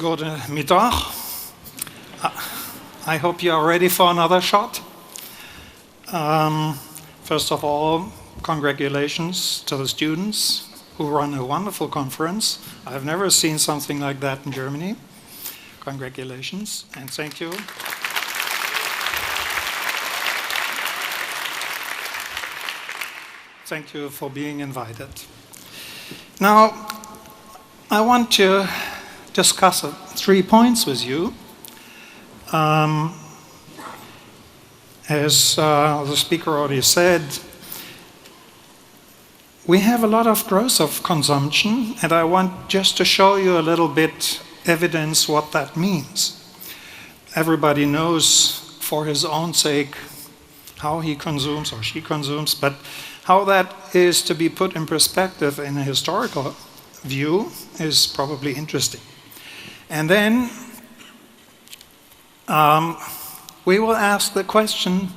Guten Mittag. I hope you are ready for another shot. First of all, congratulations to the students who run a wonderful conference. I've never seen something like that in Germany. Congratulations and thank you. Thank you for being invited. Now, I want to discuss 3 points with you. As the speaker already said, we have a lot of growth of consumption, and I want just to show you a little bit evidence what that means. Everybody knows for his own sake how he consumes or she consumes, but how that is to be put in perspective in a historical view is probably interesting. And then we will ask the question,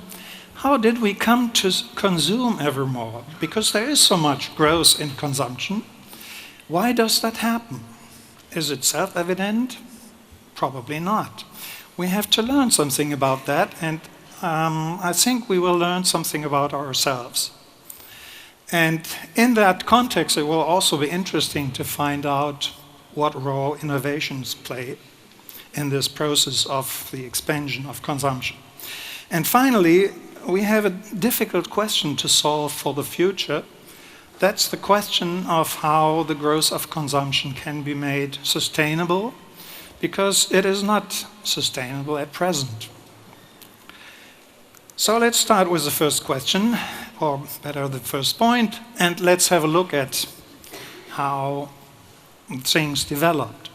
how did we come to consume ever more? Because there is so much growth in consumption. Why does that happen? Is it self-evident? Probably not. We have to learn something about that, and I think we will learn something about ourselves. And in that context, it will also be interesting to find out what role innovations play in this process of the expansion of consumption. And finally, we have a difficult question to solve for the future. That's the question of how the growth of consumption can be made sustainable, because it is not sustainable at present. So let's start with the first question, or better, the first point, and let's have a look at how things developed.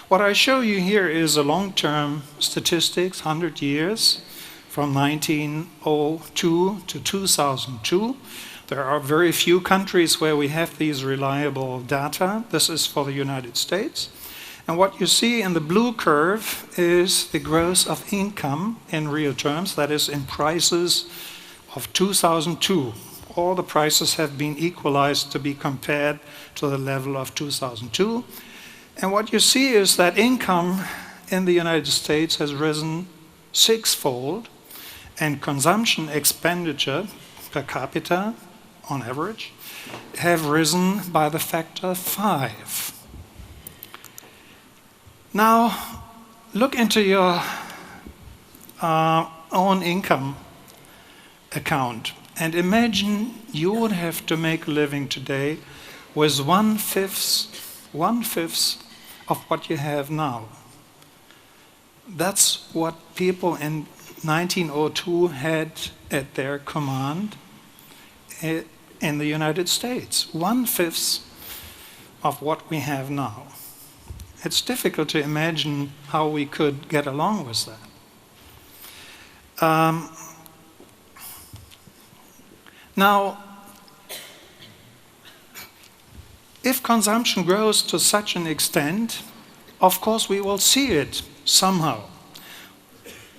What I show you here is a long-term statistics, 100 years, from 1902 to 2002. There are very few countries where we have these reliable data. This is for the United States. And what you see in the blue curve is the growth of income in real terms, that is in prices of 2002. All the prices have been equalized to be compared to the level of 2002. And what you see is that income in the United States has risen sixfold, and consumption expenditure per capita, on average, have risen by the factor 5. Now, look into your own income account and imagine you would have to make a living today with one-fifth of what you have now. That's what people in 1902 had at their command in the United States. One-fifth of what we have now. It's difficult to imagine how we could get along with that. Now, if consumption grows to such an extent, of course we will see it somehow.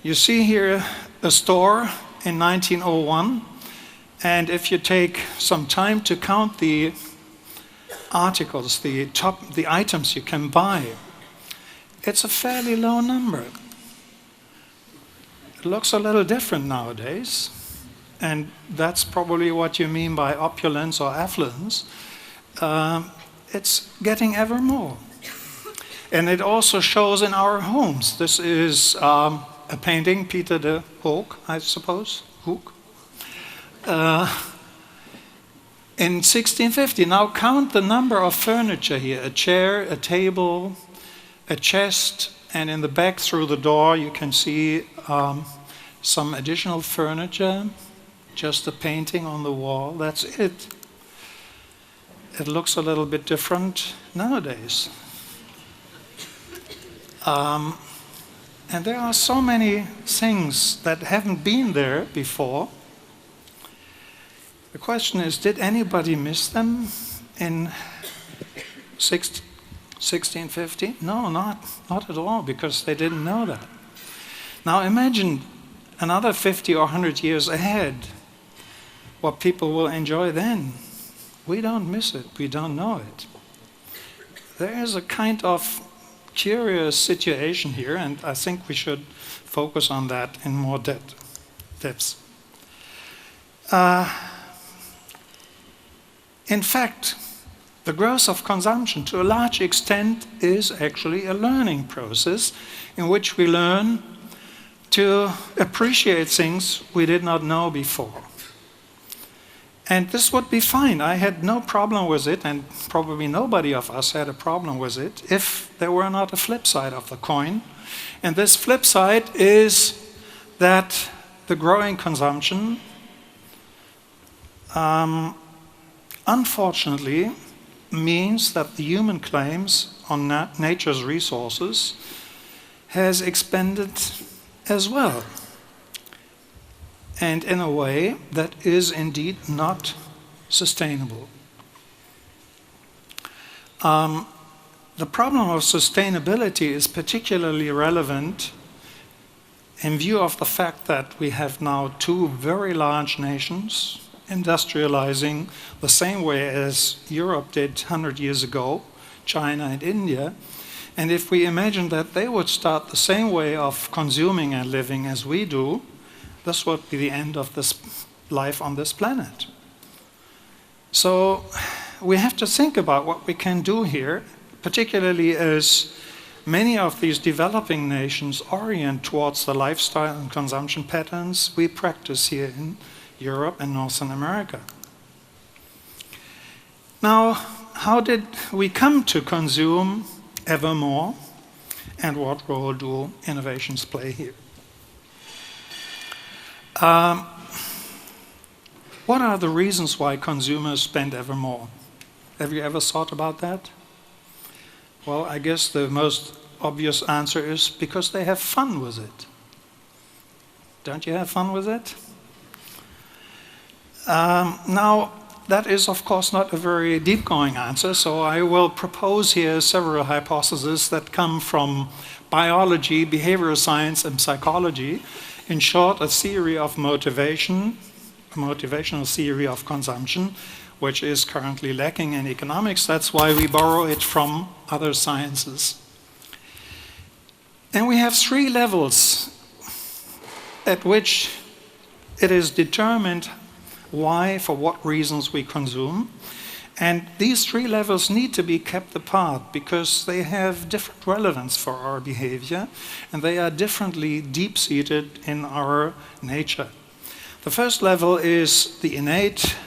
You see here a store in 1901, and if you take some time to count the articles, the items you can buy, it's a fairly low number. It looks a little different nowadays, and that's probably what you mean by opulence or affluence. It's getting ever more. And it also shows in our homes. This is a painting, Peter de Hoek, I suppose, Hoek. In 1650, now count the number of furniture here, a chair, a table, a chest, and in the back through the door you can see some additional furniture, just a painting on the wall, that's it. It looks a little bit different nowadays. And there are so many things that haven't been there before. The question is, did anybody miss them in 1650? No, not at all, because they didn't know that. Now imagine another 50 or 100 years ahead, what people will enjoy then. We don't miss it, we don't know it. There is a kind of curious situation here, and I think we should focus on that in more depth. In fact, the growth of consumption to a large extent is actually a learning process in which we learn to appreciate things we did not know before. And this would be fine. I had no problem with it, and probably nobody of us had a problem with it, if there were not a flip side of the coin. And this flip side is that the growing consumption, unfortunately, means that the human claims on nature's resources has expanded as well, and in a way that is indeed not sustainable. The problem of sustainability is particularly relevant in view of the fact that we have now two very large nations industrializing the same way as Europe did 100 years ago, China and India. And if we imagine that they would start the same way of consuming and living as we do, this would be the end of this life on this planet. So we have to think about what we can do here, particularly as many of these developing nations orient towards the lifestyle and consumption patterns we practice here in Europe and Northern America. Now, how did we come to consume ever more, and what role do innovations play here? What are the reasons why consumers spend ever more? Have you ever thought about that? Well, I guess the most obvious answer is because they have fun with it. Don't you have fun with it? Now, that is, of course, not a very deep-going answer, so I will propose here several hypotheses that come from biology, behavioral science, and psychology. In short, a theory of motivation, a motivational theory of consumption, which is currently lacking in economics. That's why we borrow it from other sciences. And we have three levels at which it is determined why, for what reasons we consume. And these three levels need to be kept apart because they have different relevance for our behavior and they are differently deep-seated in our nature. The first level is the innate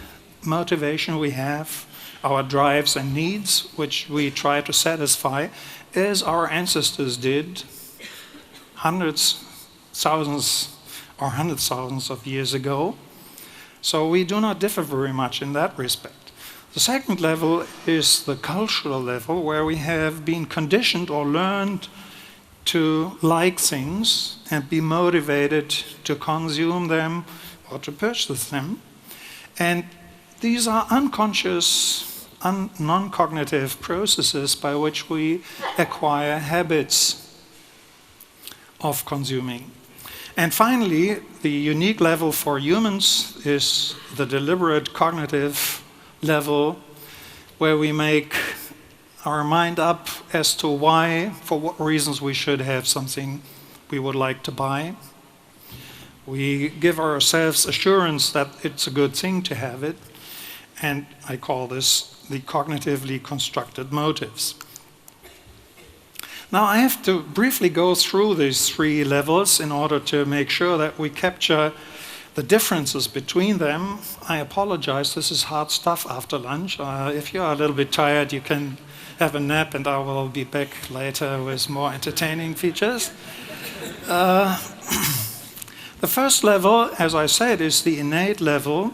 motivation we have, our drives and needs, which we try to satisfy as our ancestors did hundreds, thousands, or hundreds of thousands of years ago. So we do not differ very much in that respect. The second level is the cultural level, where we have been conditioned or learned to like things and be motivated to consume them or to purchase them. And these are unconscious, non-cognitive processes by which we acquire habits of consuming. And finally, the unique level for humans is the deliberate cognitive level, where we make our mind up as to why, for what reasons we should have something we would like to buy. We give ourselves assurance that it's a good thing to have it, and I call this the cognitively constructed motives. Now I have to briefly go through these three levels in order to make sure that we capture the differences between them. I apologize, this is hard stuff after lunch. If you are a little bit tired, you can have a nap and I will be back later with more entertaining features. The first level, as I said, is the innate level,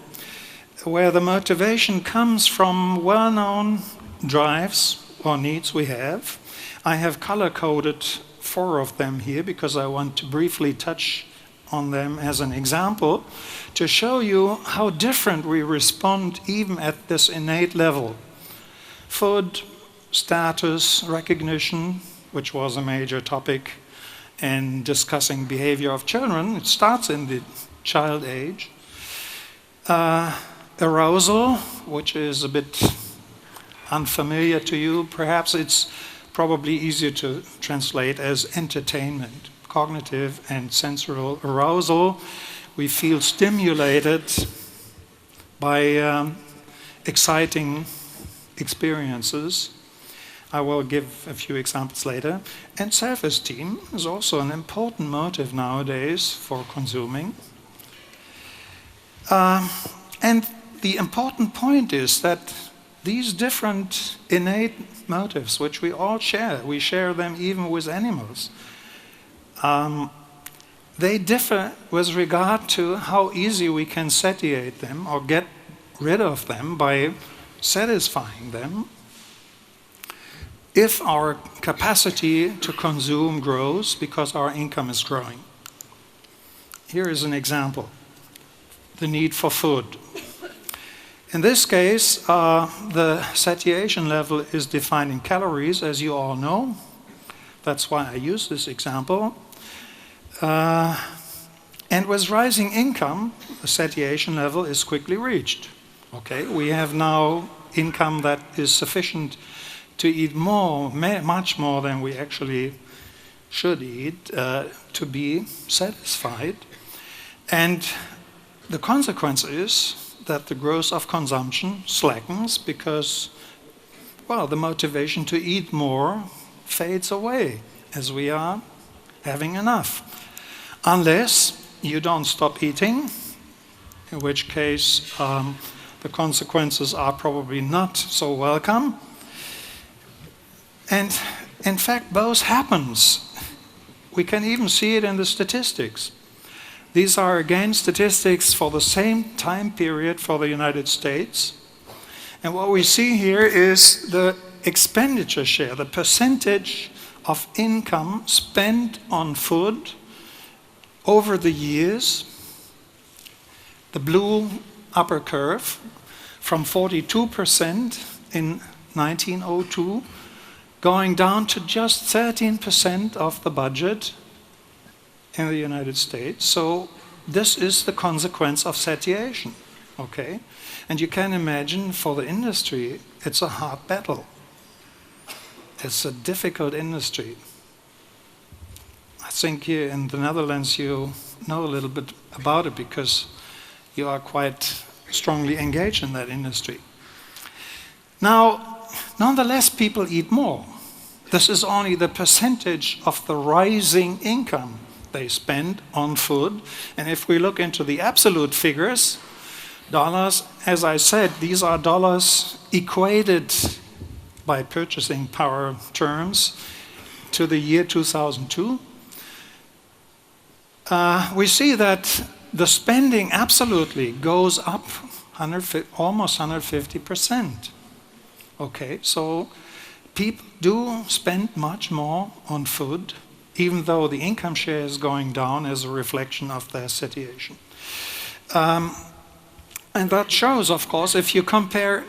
where the motivation comes from well-known drives or needs we have. I have color-coded 4 of them here because I want to briefly touch on them as an example to show you how different we respond even at this innate level. Food, status, recognition, which was a major topic in discussing behavior of children. It starts in the child age. Arousal, which is a bit unfamiliar to you. Perhaps it's probably easier to translate as entertainment, cognitive and sensual arousal. We feel stimulated by exciting experiences. I will give a few examples later. And self-esteem is also an important motive nowadays for consuming. And the important point is that these different innate motives, which we all share, we share them even with animals, they differ with regard to how easy we can satiate them or get rid of them by satisfying them if our capacity to consume grows because our income is growing. Here is an example: the need for food. In this case, the satiation level is defined in calories, as you all know. That's why I use this example. And with rising income, the satiation level is quickly reached. Okay, we have now income that is sufficient to eat more, much more than we actually should eat to be satisfied. And the consequence is that the growth of consumption slackens because, well, the motivation to eat more fades away as we are having enough. Unless you don't stop eating, in which case the consequences are probably not so welcome. And in fact, both happens. We can even see it in the statistics. These are again statistics for the same time period for the United States. And what we see here is the expenditure share, the percentage of income spent on food over the years. The blue upper curve from 42% in 1902 going down to just 13% of the budget in the United States. So this is the consequence of satiation, okay? And you can imagine for the industry, it's a hard battle. It's a difficult industry. I think here in the Netherlands you know a little bit about it because you are quite strongly engaged in that industry. Now, nonetheless, people eat more. This is only the percentage of the rising income they spend on food. And if we look into the absolute figures, dollars, as I said, these are dollars equated by purchasing power terms to the year 2002. We see that the spending absolutely goes up almost 150%. Okay, so people do spend much more on food, even though the income share is going down as a reflection of their situation. And that shows, of course, if you compare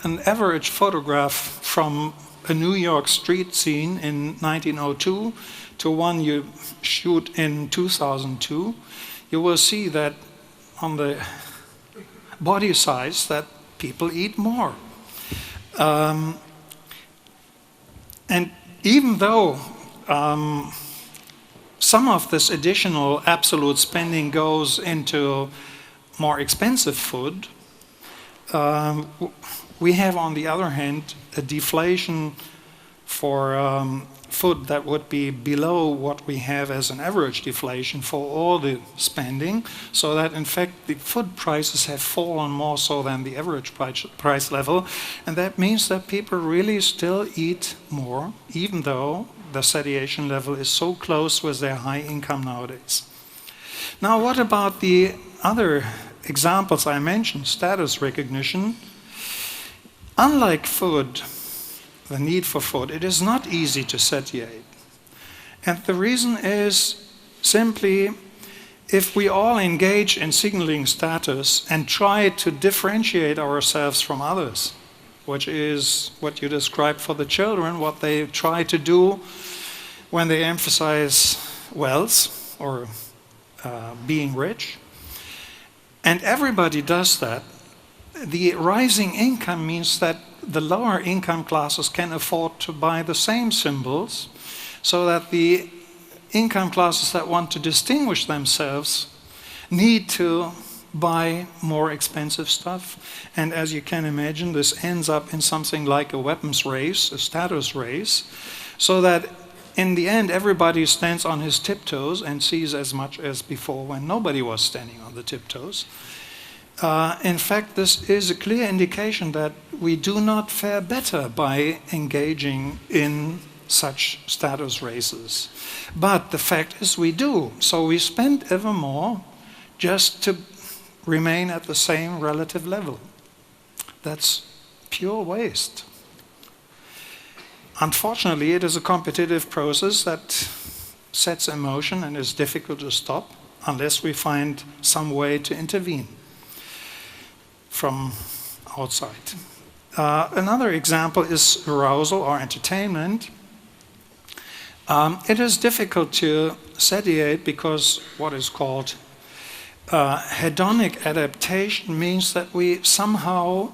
an average photograph from a New York street scene in 1902 to one you shoot in 2002, you will see that on the body size that people eat more. And even though some of this additional absolute spending goes into more expensive food, we have, on the other hand, a deflation for food that would be below what we have as an average deflation for all the spending, so that in fact the food prices have fallen more so than the average price level, and that means that people really still eat more, even though the satiation level is so close with their high income nowadays. Now, what about the other examples I mentioned? Status recognition. Unlike food, the need for food, it is not easy to satiate. And the reason is simply, if we all engage in signaling status and try to differentiate ourselves from others, which is what you described for the children, what they try to do when they emphasize wealth or being rich, and everybody does that, the rising income means that the lower income classes can afford to buy the same symbols, so that the income classes that want to distinguish themselves need to buy more expensive stuff. And as you can imagine, this ends up in something like a weapons race, a status race, so that in the end everybody stands on his tiptoes and sees as much as before when nobody was standing on the tiptoes. In fact, this is a clear indication that we do not fare better by engaging in such status races. But the fact is we do. So we spend ever more just to remain at the same relative level. That's pure waste. Unfortunately, it is a competitive process that sets in motion and is difficult to stop unless we find some way to intervene from outside. Another example is arousal or entertainment. It is difficult to satiate because what is called hedonic adaptation means that we somehow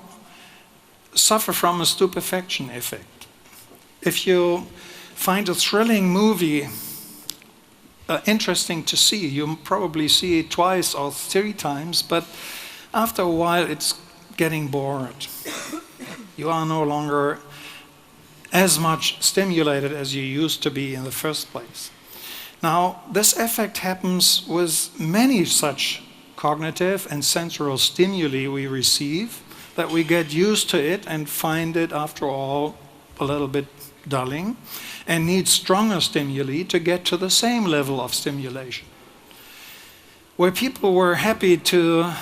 suffer from a stupefaction effect. If you find a thrilling movie interesting to see, you probably see it twice or 3 times, but after a while it's getting bored. You are no longer as much stimulated as you used to be in the first place. Now, this effect happens with many such cognitive and sensory stimuli we receive, that we get used to it and find it, after all, a little bit dulling, and need stronger stimuli to get to the same level of stimulation. Where people were happy to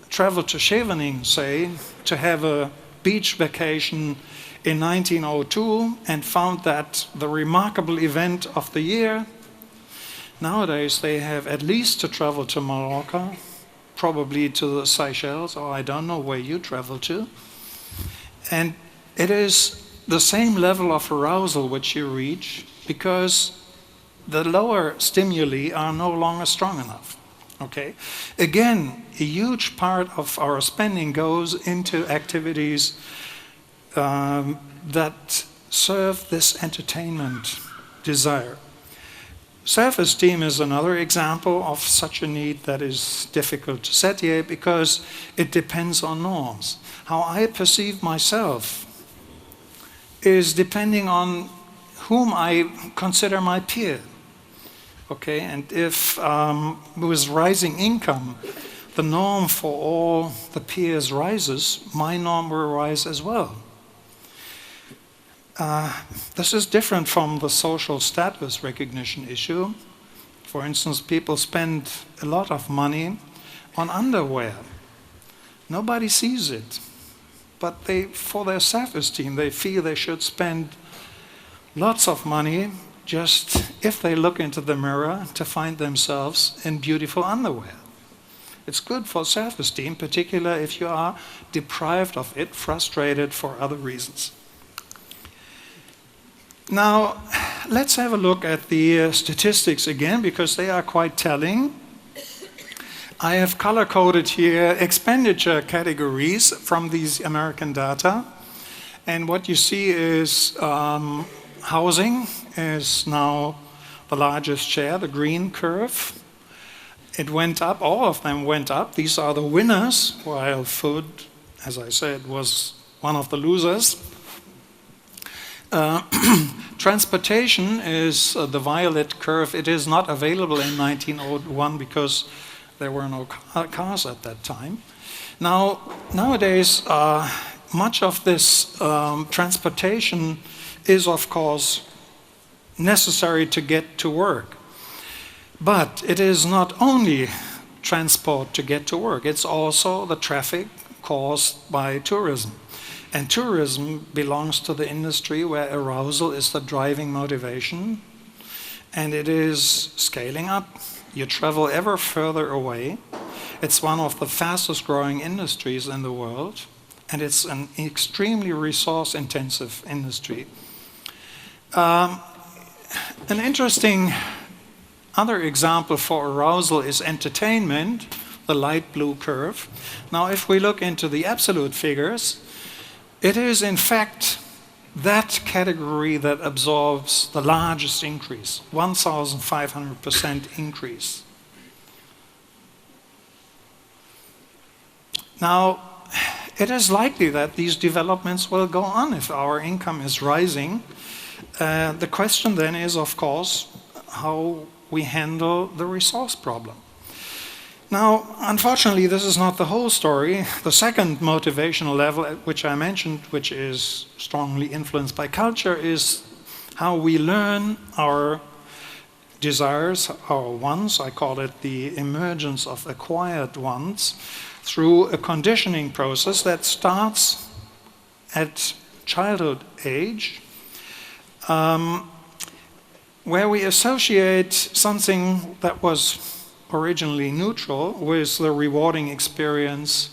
travel to Scheveningen, say, to have a beach vacation in 1902 and found that the remarkable event of the year, nowadays they have at least to travel to Morocco, probably to the Seychelles, or I don't know where you travel to. And it is the same level of arousal which you reach because the lower stimuli are no longer strong enough. Okay? Again, a huge part of our spending goes into activities that serve this entertainment desire. Self-esteem is another example of such a need that is difficult to satiate because it depends on norms. How I perceive myself is depending on whom I consider my peer. Okay, and if with rising income, the norm for all the peers rises, my norm will rise as well. This is different from the social status recognition issue. For instance, people spend a lot of money on underwear. Nobody sees it, but for their self-esteem, they feel they should spend lots of money just if they look into the mirror to find themselves in beautiful underwear. It's good for self-esteem, particularly if you are deprived of it, frustrated for other reasons. Now, let's have a look at the statistics again, because they are quite telling. I have color-coded here expenditure categories from these American data. And what you see is housing is now the largest share, the green curve. It went up, all of them went up. These are the winners, while food, as I said, was one of the losers. Transportation is the violet curve. It is not available in 1901 because there were no cars at that time. Nowadays, much of this transportation is, of course, necessary to get to work. But it is not only transport to get to work, it's also the traffic caused by tourism. And tourism belongs to the industry where arousal is the driving motivation, and it is scaling up. You travel ever further away. It's one of the fastest growing industries in the world, and it's an extremely resource-intensive industry. An interesting other example for arousal is entertainment, the light blue curve. Now, if we look into the absolute figures, It is, in fact, that category that absorbs the largest increase, 1,500% increase. Now, it is likely that these developments will go on if our income is rising. The question then is, of course, how we handle the resource problem. Now, unfortunately, this is not the whole story. The second motivational level, which I mentioned, which is strongly influenced by culture, is how we learn our desires, our wants. I call it the emergence of acquired wants, through a conditioning process that starts at childhood age, where we associate something that was originally neutral with the rewarding experience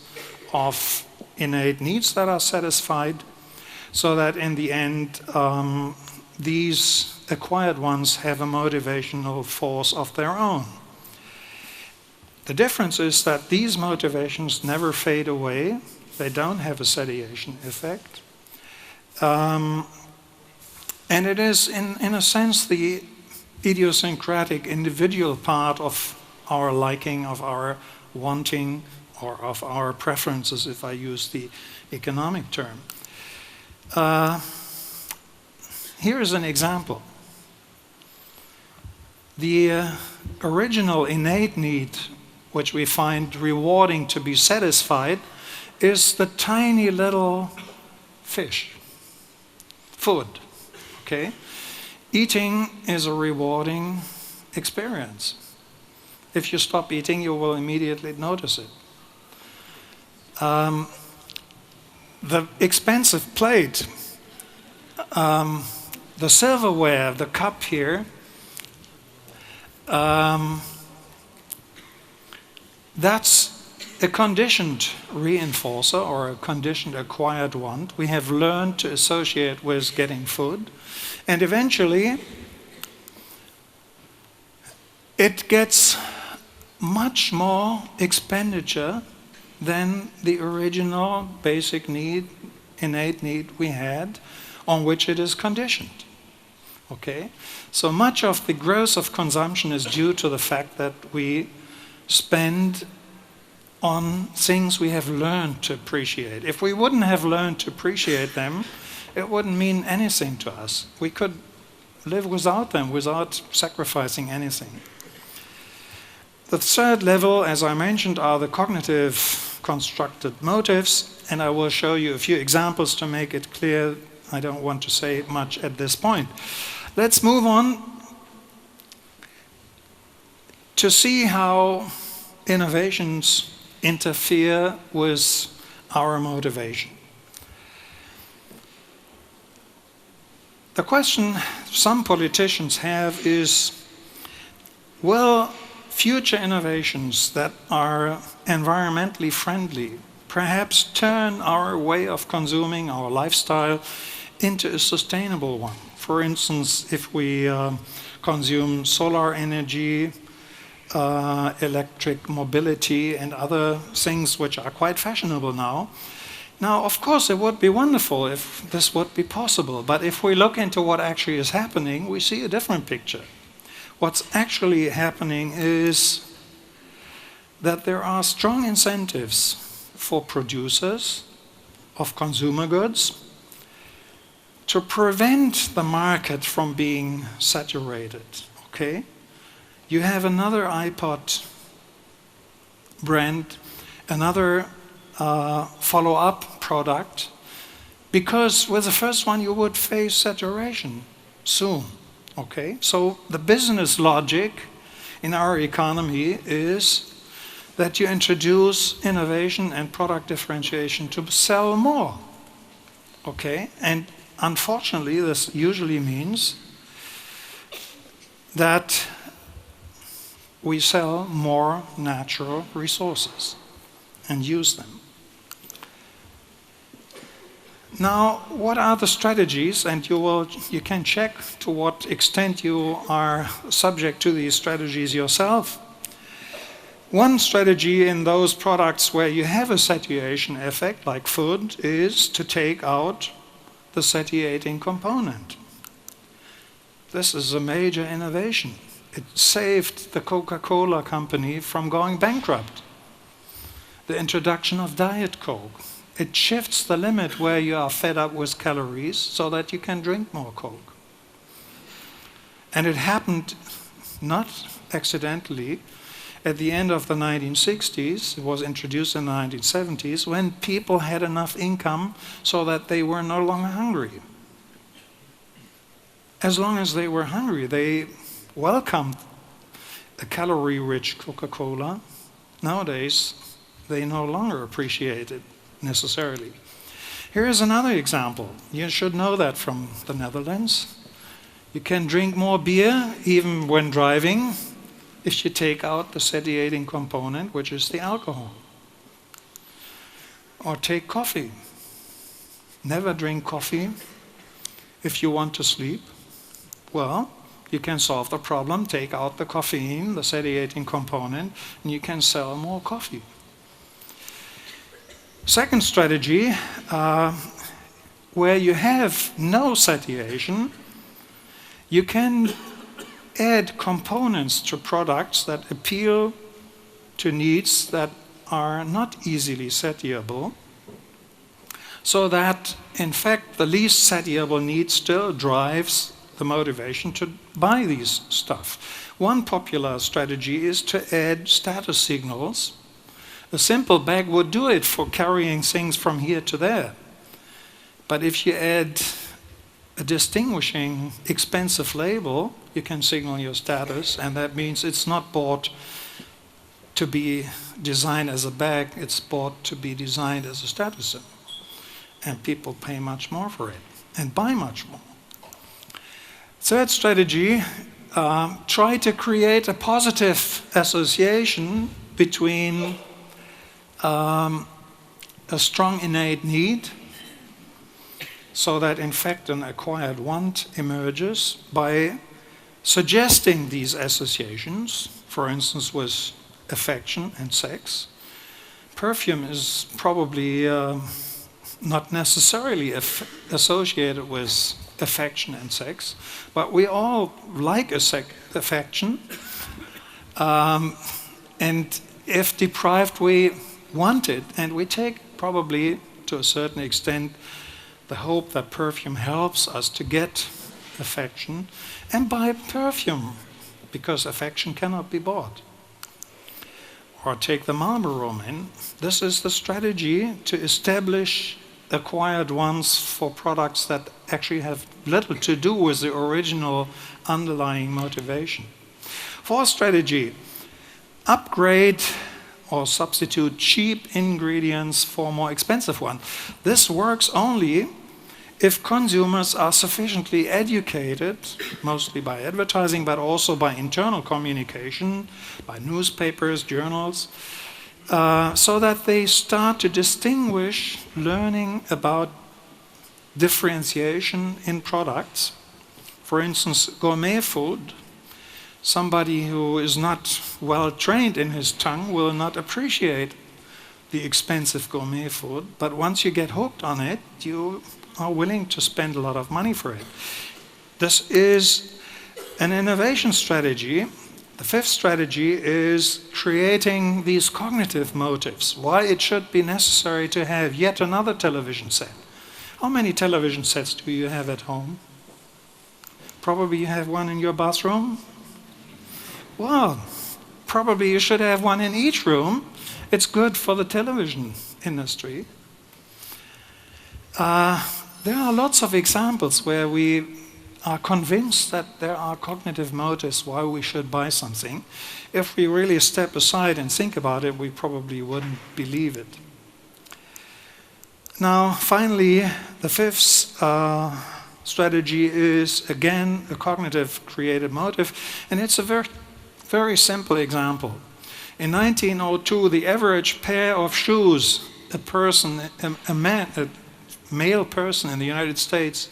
of innate needs that are satisfied, so that in the end these acquired ones have a motivational force of their own. The difference is that these motivations never fade away. They don't have a satiation effect. And it is, in a sense, the idiosyncratic individual part of our liking, of our wanting, or of our preferences, if I use the economic term. Here is an example. The original innate need, which we find rewarding to be satisfied, is the tiny little fish, food, okay? Eating is a rewarding experience. If you stop eating, you will immediately notice it. The expensive plate, the silverware, the cup here, that's a conditioned reinforcer or a conditioned acquired want. We have learned to associate with getting food, and eventually it gets much more expenditure than the original basic need, innate need we had, on which it is conditioned. Okay? So much of the growth of consumption is due to the fact that we spend on things we have learned to appreciate. If we wouldn't have learned to appreciate them, it wouldn't mean anything to us. We could live without them, without sacrificing anything. The third level, as I mentioned, are the cognitive constructed motives, and I will show you a few examples to make it clear. I don't want to say much at this point. Let's move on to see how innovations interfere with our motivation. The question some politicians have is, will future innovations that are environmentally friendly perhaps turn our way of consuming, our lifestyle, into a sustainable one? For instance, if we consume solar energy, electric mobility, and other things which are quite fashionable now. Now, of course, it would be wonderful if this would be possible, but if we look into what actually is happening, we see a different picture. What's actually happening is that there are strong incentives for producers of consumer goods to prevent the market from being saturated, okay? You have another iPod brand, another follow-up product, because with the first one you would face saturation soon, okay? So the business logic in our economy is that you introduce innovation and product differentiation to sell more, okay? And unfortunately, this usually means that we sell more natural resources and use them. Now, what are the strategies? And you can check to what extent you are subject to these strategies yourself. One strategy in those products where you have a satiation effect, like food, is to take out the satiating component. This is a major innovation. It saved the Coca-Cola company from going bankrupt. The introduction of Diet Coke. It shifts the limit where you are fed up with calories so that you can drink more Coke. And it happened not accidentally. At the end of the 1960s, it was introduced in the 1970s, when people had enough income so that they were no longer hungry. As long as they were hungry, they welcomed a calorie-rich Coca-Cola. Nowadays, they no longer appreciate it necessarily. Here is another example. You should know that from the Netherlands. You can drink more beer even when driving if you take out the satiating component, which is the alcohol. Or take coffee. Never drink coffee if you want to sleep. Well, you can solve the problem, take out the caffeine, the satiating component, and you can sell more coffee. Second strategy, where you have no satiation, you can add components to products that appeal to needs that are not easily satiable, so that, in fact, the least satiable need still drives the motivation to buy these stuff. One popular strategy is to add status signals. A simple bag would do it for carrying things from here to there. But if you add a distinguishing, expensive label, you can signal your status, and that means it's not bought to be designed as a bag, it's bought to be designed as a status symbol. And people pay much more for it, and buy much more. Third strategy, try to create a positive association between a strong innate need, so that in fact an acquired want emerges by suggesting these associations, for instance with affection and sex. Perfume is probably not necessarily associated with affection and sex, but we all like affection, and if deprived we want it, and we take probably to a certain extent the hope that perfume helps us to get affection, and buy perfume because affection cannot be bought. Or take the Marlboro Man. This is the strategy to establish acquired wants for products that actually have little to do with the original underlying motivation. Fourth strategy, upgrade or substitute cheap ingredients for more expensive ones. This works only if consumers are sufficiently educated, mostly by advertising, but also by internal communication, by newspapers, journals, so that they start to distinguish learning about differentiation in products. For instance, gourmet food. Somebody who is not well trained in his tongue will not appreciate the expensive gourmet food, but once you get hooked on it, you are willing to spend a lot of money for it. This is an innovation strategy. The fifth strategy is creating these cognitive motives, why it should be necessary to have yet another television set. How many television sets do you have at home? Probably you have one in your bathroom. Well, probably you should have one in each room. It's good for the television industry. There are lots of examples where we are convinced that there are cognitive motives why we should buy something. If we really step aside and think about it, we probably wouldn't believe it. Now, finally, the fifth strategy is, again, a cognitive creative motive, and it's a very simple example. In 1902, the average pair of shoes a male person in the United States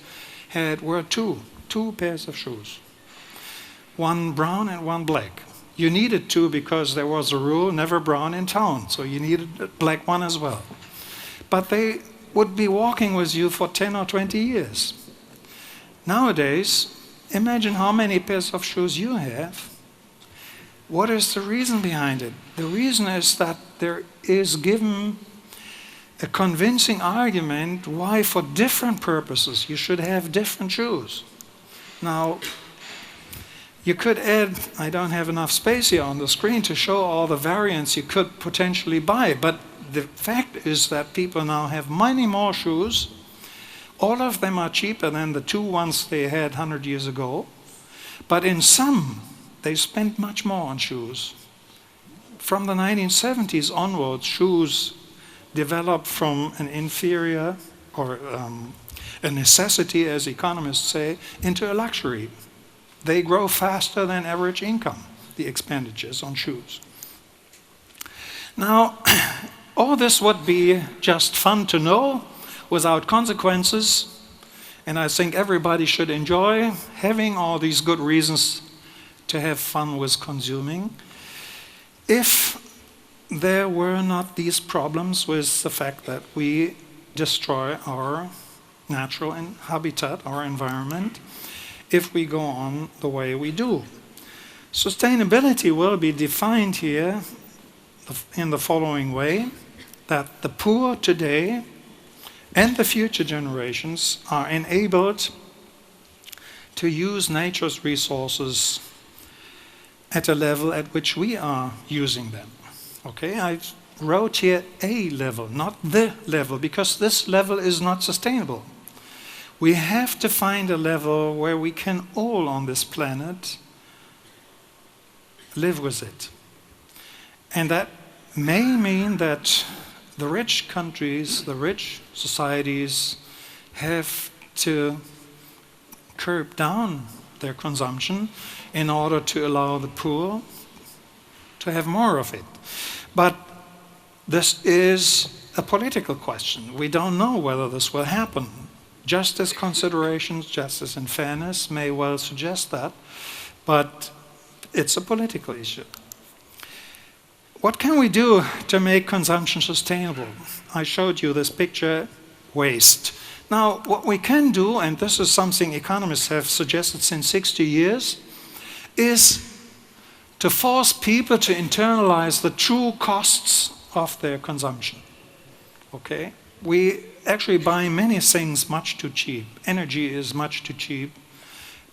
were two pairs of shoes. One brown and one black. You needed to because there was a rule, never brown in town, so you needed a black one as well. But they would be walking with you for 10 or 20 years. Nowadays, imagine how many pairs of shoes you have. What is the reason behind it? The reason is that there is given a convincing argument why for different purposes you should have different shoes. Now, you could add, I don't have enough space here on the screen to show all the variants you could potentially buy, but the fact is that people now have many more shoes. All of them are cheaper than the two ones they had 100 years ago, but in some, they spent much more on shoes. From the 1970s onwards, shoes developed from an inferior or a necessity, as economists say, into a luxury. They grow faster than average income, the expenditures on shoes. Now, all this would be just fun to know without consequences, and I think everybody should enjoy having all these good reasons to have fun with consuming. If there were not these problems with the fact that we destroy our natural habitat, our environment, if we go on the way we do. Sustainability will be defined here in the following way, that the poor today and the future generations are enabled to use nature's resources at a level at which we are using them. Okay, I wrote here a level, not the level, because this level is not sustainable. We have to find a level where we can all on this planet live with it. And that may mean that the rich countries, the rich societies have to curb down their consumption in order to allow the poor to have more of it. But this is a political question. We don't know whether this will happen. Justice considerations, justice and fairness may well suggest that, but it's a political issue. What can we do to make consumption sustainable? I showed you this picture, waste. Now, what we can do, and this is something economists have suggested since 60 years, is to force people to internalize the true costs of their consumption. Okay? We actually buy many things much too cheap. Energy is much too cheap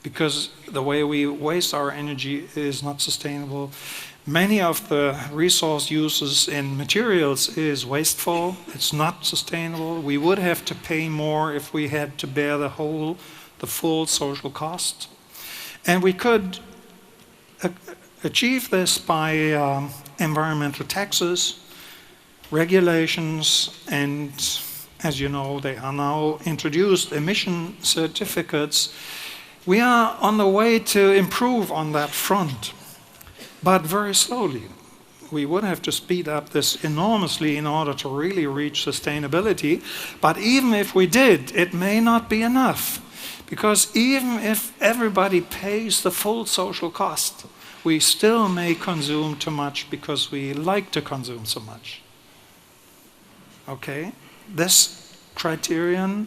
because the way we waste our energy is not sustainable. Many of the resource uses in materials is wasteful. It's not sustainable. We would have to pay more if we had to bear the full social cost. And we could achieve this by environmental taxes, regulations, and as you know, they are now introduced emission certificates. We are on the way to improve on that front, but very slowly. We would have to speed up this enormously in order to really reach sustainability. But even if we did, it may not be enough. Because even if everybody pays the full social cost, we still may consume too much because we like to consume so much. Okay? This criterion,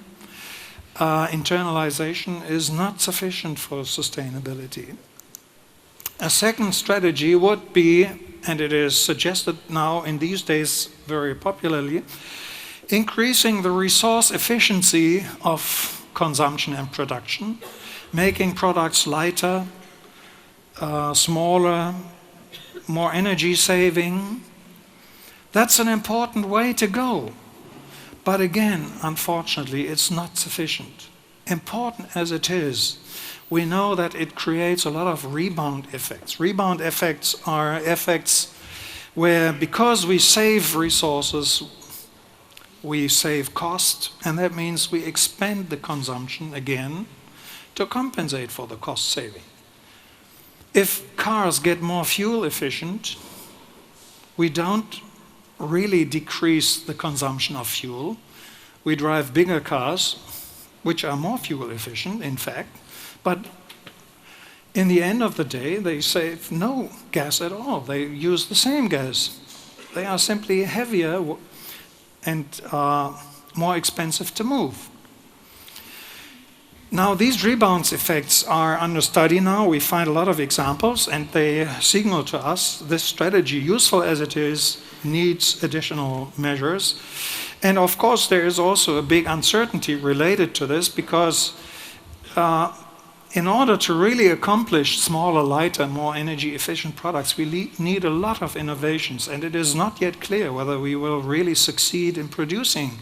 internalization, is not sufficient for sustainability. A second strategy would be, and it is suggested now in these days very popularly, increasing the resource efficiency of consumption and production, making products lighter, smaller, more energy saving. That's an important way to go. But again, unfortunately, it's not sufficient. Important as it is, we know that it creates a lot of rebound effects. Rebound effects are effects where, because we save resources, we save cost, and that means we expand the consumption again to compensate for the cost saving. If cars get more fuel efficient, we don't really decrease the consumption of fuel. We drive bigger cars, which are more fuel efficient, in fact, but in the end of the day, they save no gas at all. They use the same gas. They are simply heavier and more expensive to move. Now, these rebound effects are under study now. We find a lot of examples, and they signal to us this strategy, useful as it is, needs additional measures. And of course, there is also a big uncertainty related to this, because in order to really accomplish smaller, lighter, more energy-efficient products, we need a lot of innovations, and it is not yet clear whether we will really succeed in producing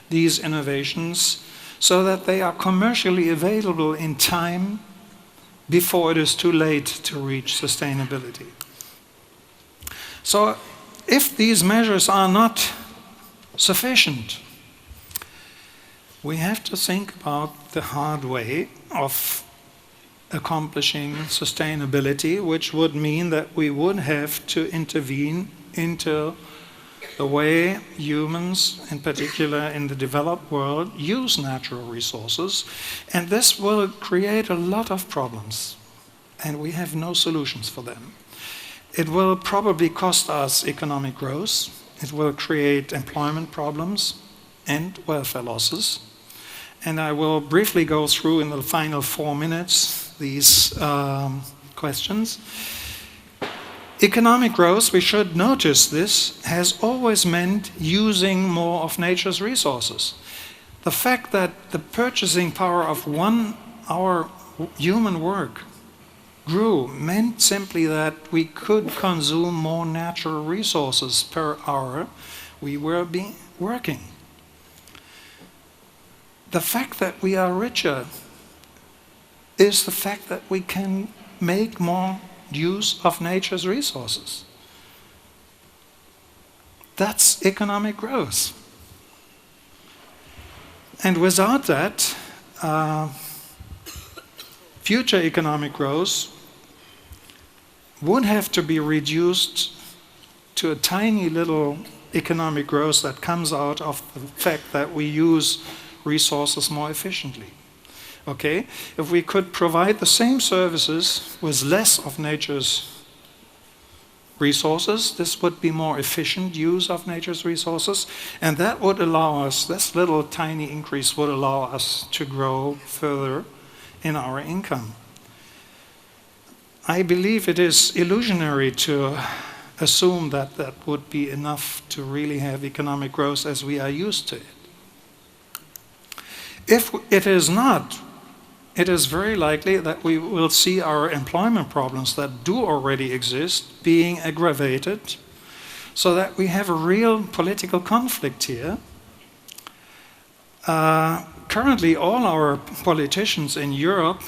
these innovations so that they are commercially available in time before it is too late to reach sustainability. So if these measures are not sufficient, we have to think about the hard way of accomplishing sustainability, which would mean that we would have to intervene into the way humans, in particular in the developed world, use natural resources. And this will create a lot of problems, and we have no solutions for them. It will probably cost us economic growth. It will create employment problems and welfare losses. And I will briefly go through in the final 4 minutes these questions. Economic growth, we should notice this, has always meant using more of nature's resources. The fact that the purchasing power of 1 hour human work grew meant simply that we could consume more natural resources per hour we were working. The fact that we are richer is the fact that we can make more use of nature's resources. That's economic growth. And without that, future economic growth would have to be reduced to a tiny little economic growth that comes out of the fact that we use resources more efficiently. Okay? If we could provide the same services with less of nature's resources, this would be more efficient use of nature's resources, and that would allow us, this little tiny increase would allow us to grow further in our income. I believe it is illusionary to assume that that would be enough to really have economic growth as we are used to it. If it is not, it is very likely that we will see our employment problems that do already exist being aggravated, so that we have a real political conflict here. Currently, all our politicians in Europe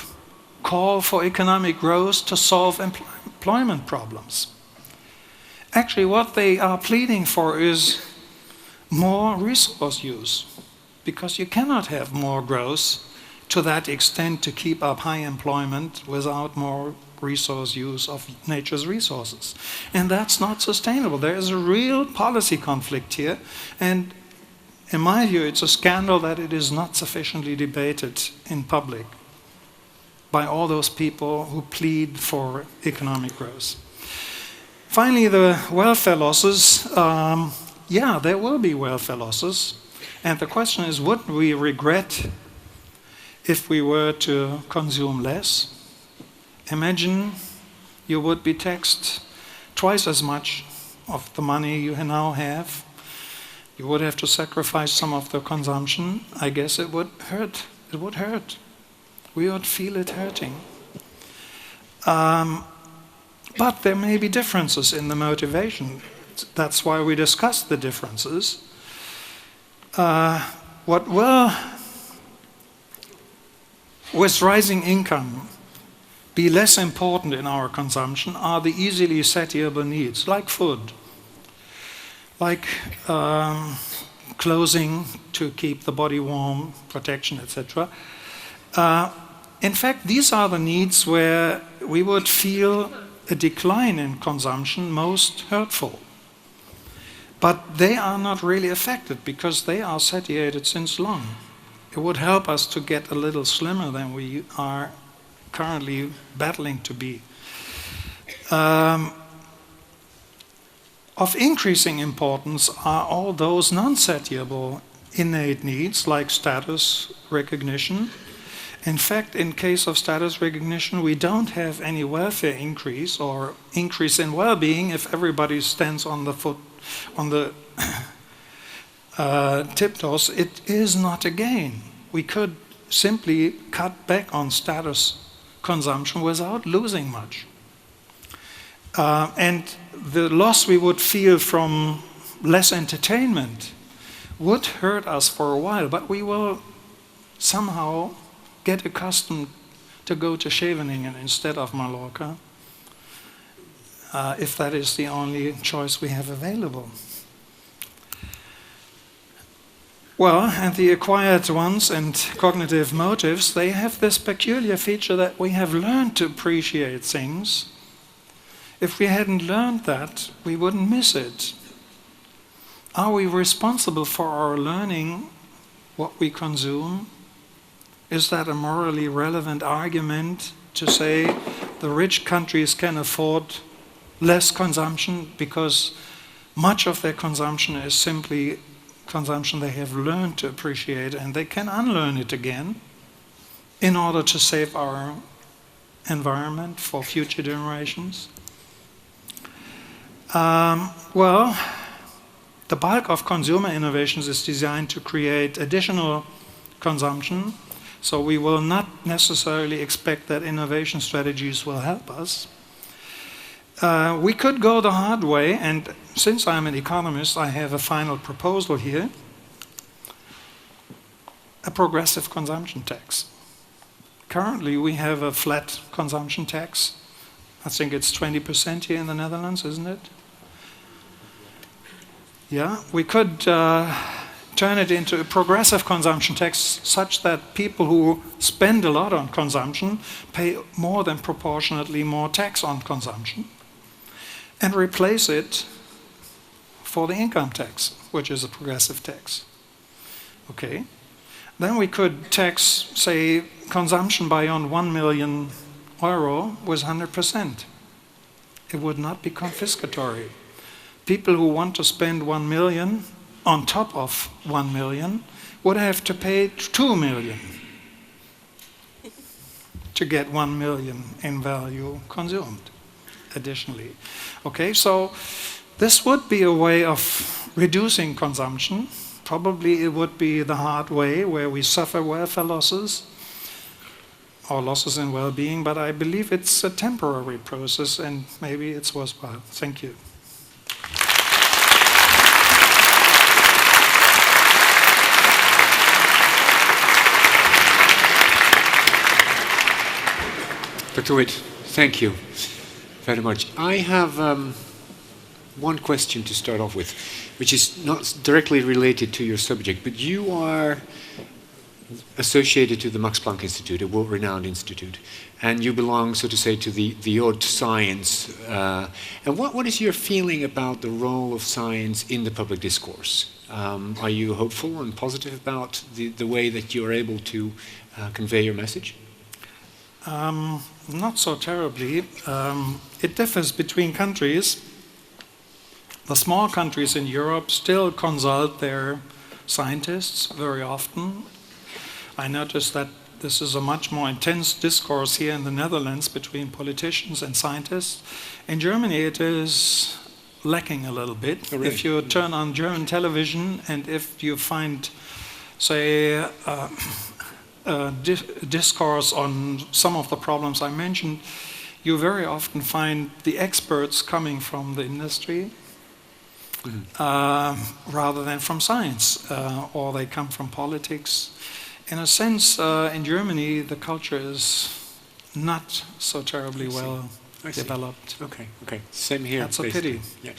call for economic growth to solve employment problems. Actually, what they are pleading for is more resource use, because you cannot have more growth to that extent to keep up high employment without more resource use of nature's resources. And that's not sustainable. There is a real policy conflict here, and in my view, it's a scandal that it is not sufficiently debated in public by all those people who plead for economic growth. Finally, the welfare losses. Yeah, there will be welfare losses. And the question is, would we regret if we were to consume less? Imagine you would be taxed twice as much of the money you now have. You would have to sacrifice some of the consumption. I guess it would hurt. It would hurt. We would feel it hurting. But there may be differences in the motivation. That's why we discuss the differences. What will, with rising income, be less important in our consumption are the easily satiable needs, like food, like clothing to keep the body warm, protection, etc. In fact, these are the needs where we would feel a decline in consumption most hurtful. But they are not really affected because they are satiated since long. It would help us to get a little slimmer than we are currently battling to be. Of increasing importance are all those non-satiable innate needs like status recognition. In fact, in case of status recognition, we don't have any welfare increase or increase in well-being if everybody stands on the tiptoes. It is not a gain. We could simply cut back on status consumption without losing much. And the loss we would feel from less entertainment would hurt us for a while, but we will somehow get accustomed to go to Scheveningen instead of Mallorca, if that is the only choice we have available. Well, and the acquired ones and cognitive motives, they have this peculiar feature that we have learned to appreciate things. If we hadn't learned that, we wouldn't miss it. Are we responsible for our learning what we consume? Is that a morally relevant argument to say the rich countries can afford less consumption because much of their consumption is simply consumption they have learned to appreciate and they can unlearn it again in order to save our environment for future generations? Well, the bulk of consumer innovations is designed to create additional consumption, so we will not necessarily expect that innovation strategies will help us. We could go the hard way, and since I'm an economist, I have a final proposal here: a progressive consumption tax. Currently, we have a flat consumption tax. I think it's 20% here in the Netherlands, isn't it? Yeah, we could turn it into a progressive consumption tax such that people who spend a lot on consumption pay more than proportionately more tax on consumption, and replace it for the income tax, which is a progressive tax. Okay. Then we could tax, say, consumption beyond 1 million euro with 100%. It would not be confiscatory. People who want to spend 1 million on top of 1 million would have to pay 2 million to get 1 million in value consumed additionally. Okay, so this would be a way of reducing consumption. Probably it would be the hard way where we suffer welfare losses or losses in well-being, but I believe it's a temporary process and maybe it's worthwhile. Thank you. Dr. Witt, thank you very much. I have one question to start off with, which is not directly related to your subject, but you are associated to the Max Planck Institute, a world-renowned institute, and you belong, so to say, to the odd science. And what is your feeling about the role of science in the public discourse? Are you hopeful and positive about the way that you are able to convey your message? Not so terribly. It differs between countries. The small countries in Europe still consult their scientists very often. I noticed that this is a much more intense discourse here in the Netherlands between politicians and scientists. In Germany it is lacking a little bit. Oh, really? If you turn on German television and if you find, say, discourse on some of the problems I mentioned, you very often find the experts coming from the industry rather than from science, or they come from politics. In a sense, in Germany, the culture is not so terribly well developed. Okay, okay. Same here. That's a pity. Yeah.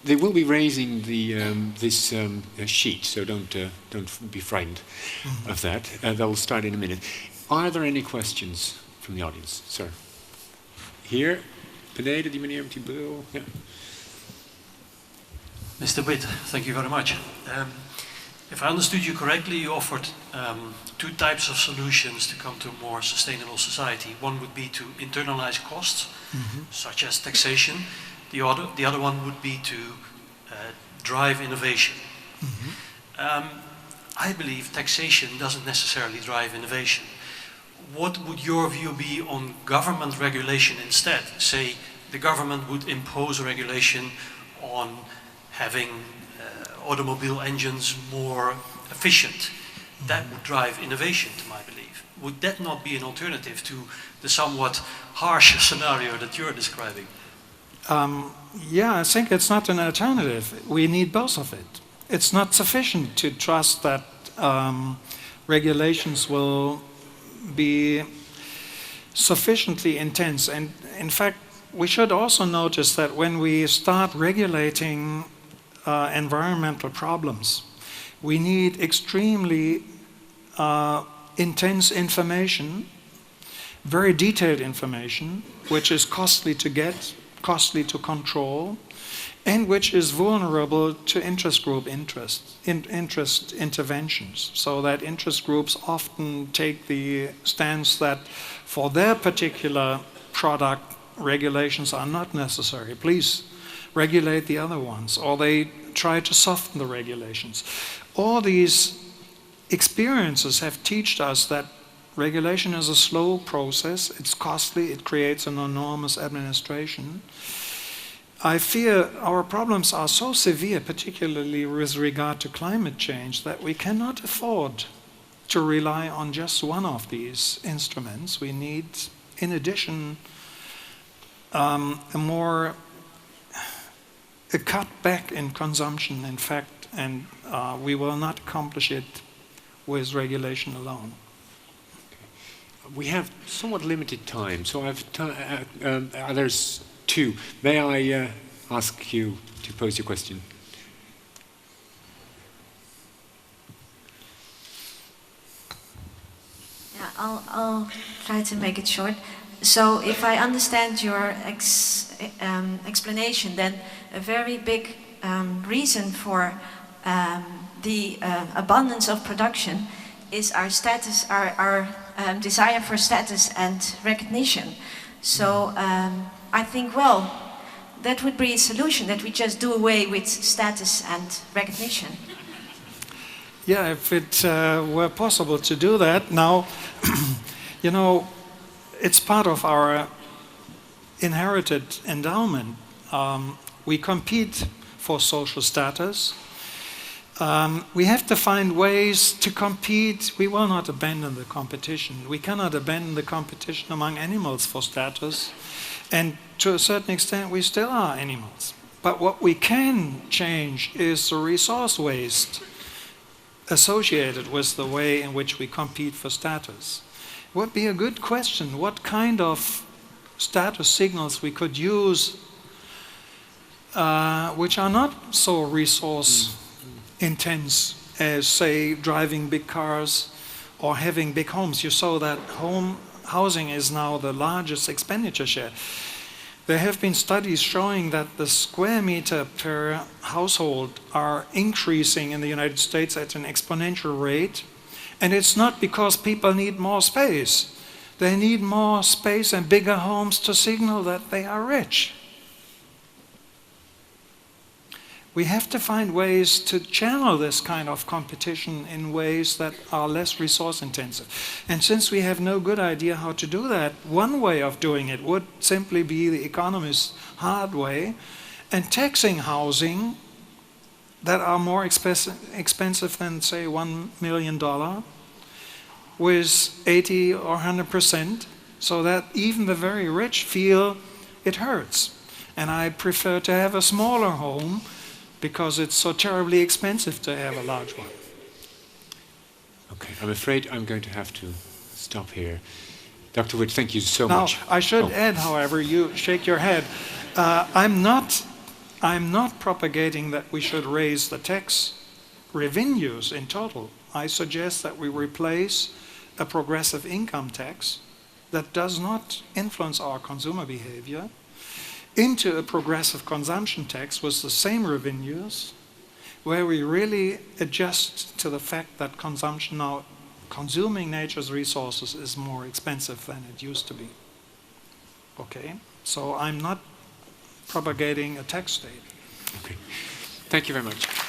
They will be raising this sheet, so don't be frightened of that. That will start in a minute. Are there any questions from the audience, sir? Here, beneden die meneer met die bril. Yeah. Mr. Witt, thank you very much. If I understood you correctly, you offered two types of solutions to come to a more sustainable society. One would be to internalize costs, such as taxation. The other one would be to drive innovation. I believe taxation doesn't necessarily drive innovation. What would your view be on government regulation instead? Say the government would impose a regulation on having automobile engines more efficient. That would drive innovation, to my belief. Would that not be an alternative to the somewhat harsh scenario that you're describing? Yeah, I think it's not an alternative. We need both of it. It's not sufficient to trust that regulations will be sufficiently intense. And in fact, we should also notice that when we start regulating environmental problems, we need extremely intense information, very detailed information, which is costly to get, costly to control, and which is vulnerable to interest group interest interventions. So that interest groups often take the stance that for their particular product, regulations are not necessary. Please regulate the other ones, or they try to soften the regulations. All these experiences have taught us that regulation is a slow process, it's costly, it creates an enormous administration. I fear our problems are so severe, particularly with regard to climate change, that we cannot afford to rely on just one of these instruments. We need, in addition, a cut back in consumption, in fact, and we will not accomplish it with regulation alone. We have somewhat limited time, so there's two. May I ask you to pose your question? Yeah, I'll try to make it short. So if I understand your explanation, then a very big reason for the abundance of production is our status, our desire for status and recognition. So I think, well, that would be a solution, that we just do away with status and recognition. Yeah, if it were possible to do that. Now, you know, it's part of our inherited endowment. We compete for social status. We have to find ways to compete. We will not abandon the competition. We cannot abandon the competition among animals for status. And to a certain extent, we still are animals. But what we can change is the resource waste associated with the way in which we compete for status. It would be a good question what kind of status signals we could use which are not so resource intense as, say, driving big cars or having big homes. You saw that housing is now the largest expenditure share. There have been studies showing that the square meter per household are increasing in the United States at an exponential rate. And it's not because people need more space. They need more space and bigger homes to signal that they are rich. We have to find ways to channel this kind of competition in ways that are less resource intensive. And since we have no good idea how to do that, one way of doing it would simply be the economist's hard way, and taxing housing that are more expensive than, say, $1 million with 80 or 100%, so that even the very rich feel it hurts. And I prefer to have a smaller home because it's so terribly expensive to have a large one. Okay, I'm afraid I'm going to have to stop here. Dr. Witt, thank you so much. Now, I should add, however, you shake your head. I'm not propagating that we should raise the tax revenues in total. I suggest that we replace a progressive income tax that does not influence our consumer behavior into a progressive consumption tax with the same revenues, where we really adjust to the fact that consumption now, consuming nature's resources is more expensive than it used to be. Okay, so I'm not propagating a tax state. Okay. Thank you very much.